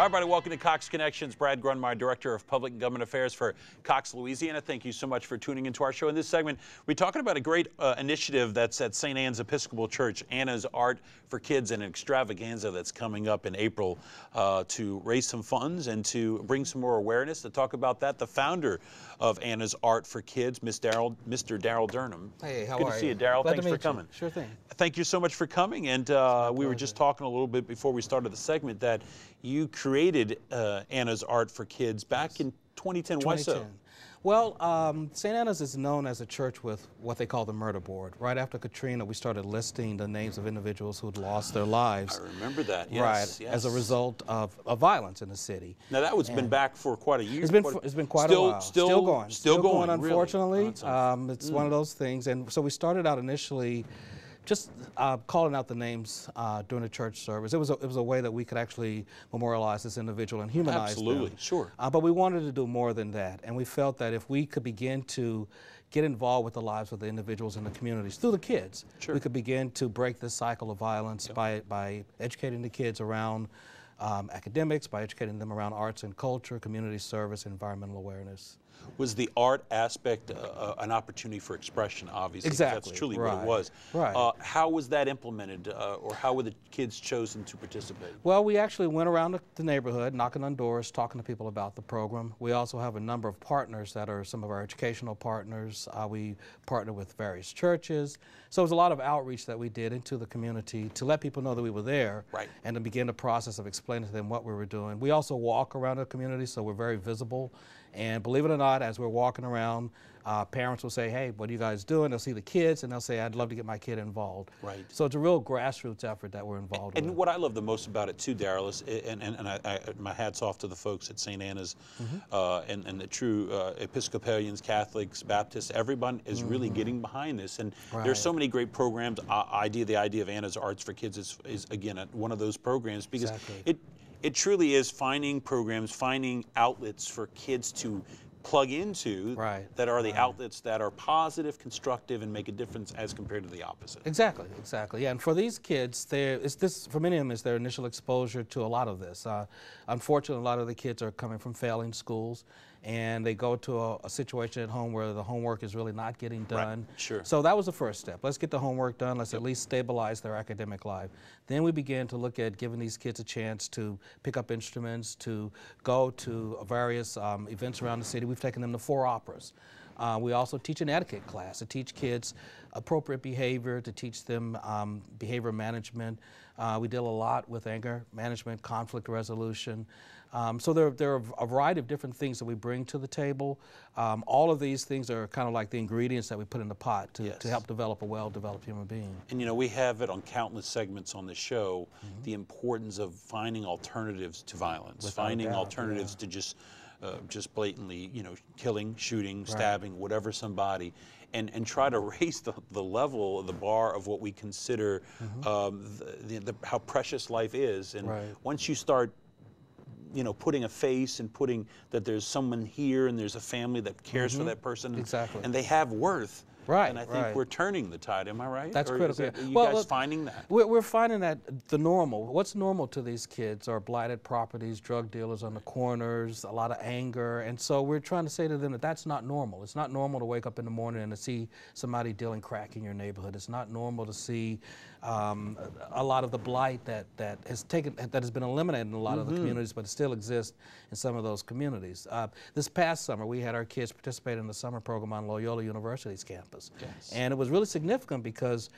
Hi, everybody. Welcome to Cox Connections. Brad Grundmeyer, Director of Public and Government Affairs for Cox, Louisiana. Thank you so much for tuning into our show. In this segment, we're talking about a great initiative that's at St. Anne's Episcopal Church, Anna's Art for Kids, and an extravaganza that's coming up in April to raise some funds and to bring some more awareness. To talk about that, the founder of Anna's Art for Kids, Mr. Darryl Durham. Hey, how are you? Good to see you, Darryl. Thanks for coming. Sure thing. Thank you so much for coming. And we were just talking a little bit before we started the segment that you created Anna's Art for Kids back in 2010. Why so? Well, St. Anna's is known as a church with what they call the murder board. Right after Katrina, we started listing the names of individuals who'd lost their lives. I remember that, yes. Right, yes. as a result of violence in the city. Now that was been back for quite a year. It's been quite a while. Still going. Still going, unfortunately. Really? It's one of those things. And so we started out initially just calling out the names during the church service. It was a way that we could actually memorialize this individual and humanize them. Absolutely, sure. But we wanted to do more than that, and we felt that if we could begin to get involved with the lives of the individuals in the communities through the kids, we could begin to break this cycle of violence by educating the kids around academics, by educating them around arts and culture, community service, environmental awareness. Was the art aspect an opportunity for expression, obviously? Exactly. That's truly what it was. Right. How was that implemented, or how were the kids chosen to participate? Well, we actually went around the neighborhood, knocking on doors, talking to people about the program. We also have a number of partners that are some of our educational partners. We partner with various churches. So it was a lot of outreach that we did into the community to let people know that we were there, and to begin the process of explaining to them what we were doing. We also walk around the community, so we're very visible. And believe it or not, as we're walking around, parents will say, "Hey, what are you guys doing?" They'll see the kids, and they'll say, "I'd love to get my kid involved." Right. So it's a real grassroots effort that we're involved with. And what I love the most about it too, Darryl, is, and my hat's off to the folks at St. Anna's, and the true Episcopalians, Catholics, Baptists. Everyone is really getting behind this, and there's so many great programs. The idea of Anna's Arts for Kids is again one of those programs, because it truly is finding programs, finding outlets for kids to plug into that are the outlets that are positive, constructive, and make a difference as compared to the opposite. Exactly, exactly. Yeah, and for these kids, for many of them, is their initial exposure to a lot of this. Unfortunately, a lot of the kids are coming from failing schools, and they go to a situation at home where the homework is really not getting done. So that was the first step. Let's get the homework done. Let's at least stabilize their academic life. Then we began to look at giving these kids a chance to pick up instruments, to go to various events around the city. We've taken them to 4 operas. We also teach an etiquette class to teach kids appropriate behavior, to teach them behavior management. We deal a lot with anger management, conflict resolution. So there are a variety of different things that we bring to the table. All of these things are kind of like the ingredients that we put in the pot to help develop a well-developed human being. And you know, we have it on countless segments on the show, the importance of finding alternatives to violence, finding alternatives to just blatantly, killing, shooting, stabbing, whatever somebody, and try to raise the level, the bar of what we consider how precious life is. And once you start putting a face and putting that there's someone here and there's a family that cares for that person, and they have worth. And I think we're turning the tide. Am I right? That's critical. Are you guys finding that? We're finding that the normal, what's normal to these kids are blighted properties, drug dealers on the corners, a lot of anger. And so we're trying to say to them that that's not normal. It's not normal to wake up in the morning and to see somebody dealing crack in your neighborhood. It's not normal to see a lot of the blight that has been eliminated in a lot of the communities, but it still exists in some of those communities. This past summer, we had our kids participate in the summer program on Loyola University's campus. And it was really significant because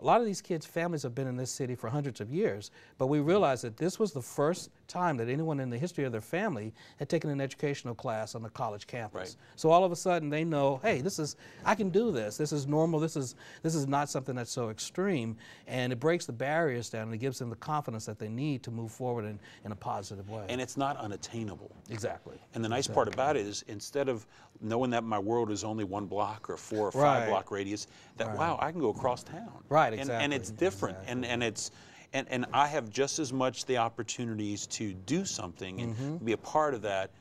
a lot of these kids' families have been in this city for hundreds of years, but we realized that this was the first time that anyone in the history of their family had taken an educational class on the college campus. So all of a sudden they know, hey, I can do this. This is normal. This is not something that's so extreme, and it breaks the barriers down and it gives them the confidence that they need to move forward in a positive way. And it's not unattainable. Exactly. And the nice part about it is, instead of knowing that my world is only 1 block or 4 or 5 block radius, that wow, I can go across town. And it's different, and I have just as much the opportunities to do something and be a part of that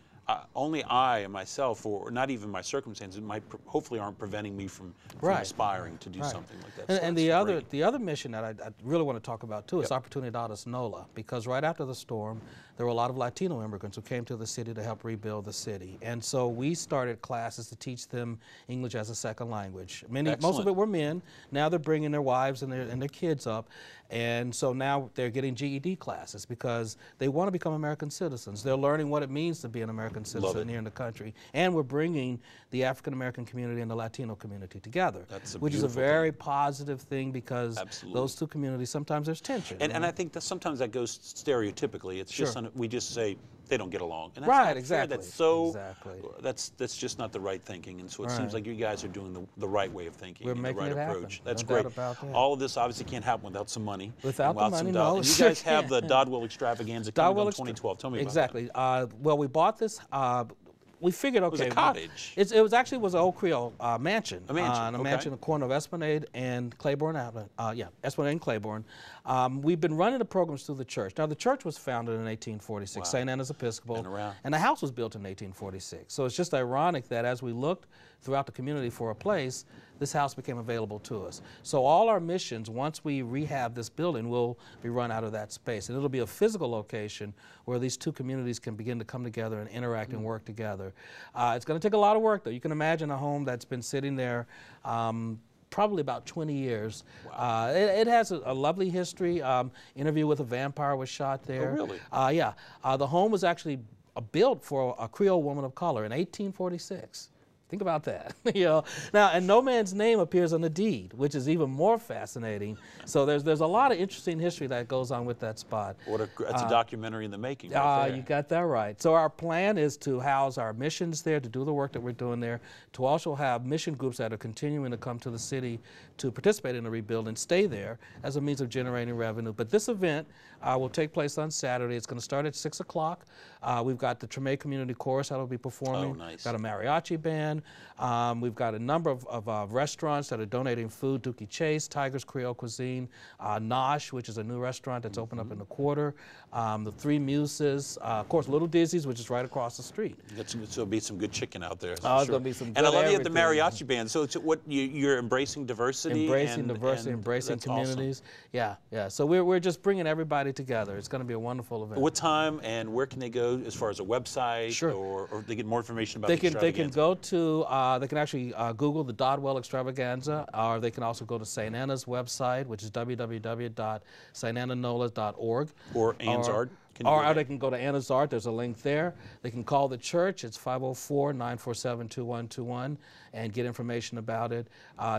only I and myself, or not even my circumstances, hopefully aren't preventing me from aspiring to do something like that. And the other mission that I really want to talk about too is Oportunidades Nola, because right after the storm, there were a lot of Latino immigrants who came to the city to help rebuild the city. And so we started classes to teach them English as a second language. Most of it were men. Now they're bringing their wives and their kids up. And so now they're getting GED classes because they want to become American citizens. They're learning what it means to be an American citizen here in the country. And we're bringing the African American community and the Latino community together, which is a very positive thing, because those two communities, sometimes there's tension. And I think that sometimes that goes stereotypically. It's just we just say they don't get along. And that's right, not exactly. Fair. That's just not the right thinking. And so it seems like you guys are doing the right way of thinking. We're making the right it approach. Happen. That's No great. doubt about that. All of this obviously can't happen without some money. Without the money, no. And you guys have the Dodwell Extravaganza coming in 2012. Tell me about that. Well, we bought this. We figured, okay. It was a cottage. It was actually an old Creole mansion. A mansion, mansion on the corner of Esplanade and Claiborne Avenue. Esplanade and Claiborne. We've been running the programs through the church. Now, the church was founded in 1846, St. Anna's Episcopal, and the house was built in 1846. So it's just ironic that as we looked throughout the community for a place, this house became available to us. So all our missions, once we rehab this building, will be run out of that space. And it'll be a physical location where these two communities can begin to come together and interact and work together. It's going to take a lot of work, though. You can imagine a home that's been sitting there probably about 20 years. Wow. It has a lovely history. Interview with a Vampire was shot there. Oh, really? Yeah. The home was actually built for a Creole woman of color in 1846. Think about that. Now, and no man's name appears on the deed, which is even more fascinating. So there's a lot of interesting history that goes on with that spot. It's a documentary in the making. Right there. You got that right. So our plan is to house our missions there, to do the work that we're doing there, to also have mission groups that are continuing to come to the city to participate in the rebuild and stay there as a means of generating revenue. But this event will take place on Saturday. It's going to start at 6 o'clock. We've got the Treme Community Chorus that will be performing. Oh, nice. Got a mariachi band. We've got a number of restaurants that are donating food. Dookie Chase, Tiger's Creole Cuisine, Nosh, which is a new restaurant that's opened up in the quarter. The Three Muses, of course, Little Dizzy's, which is right across the street. There'll be some good chicken out there. There's going to be some good And I love you at the everything. mariachi band. So it's you're embracing diversity. Embracing communities. Awesome. Yeah. So we're just bringing everybody together. It's going to be a wonderful event. What time and where can they go as far as a website? Or they get more information about the extravaganza? They can go to, they can actually Google the Dodwell Extravaganza, or they can also go to St. Anna's website, which is www.stannanola.org. Or Anne's Art. Or they can go to Anna's Art. There's a link there. They can call the church. It's 504-947-2121 and get information about it.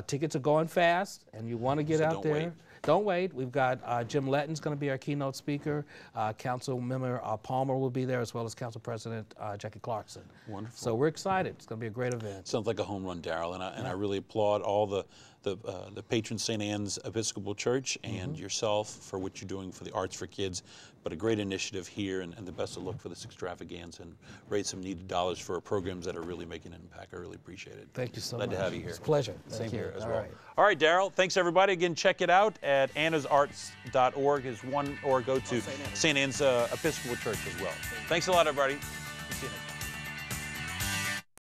Tickets are going fast, and you want to get out there. Don't wait. We've got Jim Letton's going to be our keynote speaker. Council member Palmer will be there, as well as Council President Jackie Clarkson. Wonderful. So we're excited. It's going to be a great event. Sounds like a home run, Darryl, and I really applaud all the patron St. Anne's Episcopal Church and yourself for what you're doing for the arts for kids. But a great initiative here, and the best of luck for this extravaganza, and raise some needed dollars for programs that are really making an impact. I really appreciate it. Thank you so much. Glad to have you here. It's a pleasure. Same here as All well. right. All right, Darryl. Thanks, everybody. Again, check it out at annasarts.org is one, or go to St. Anne's Episcopal Church as well. Thanks a lot, everybody.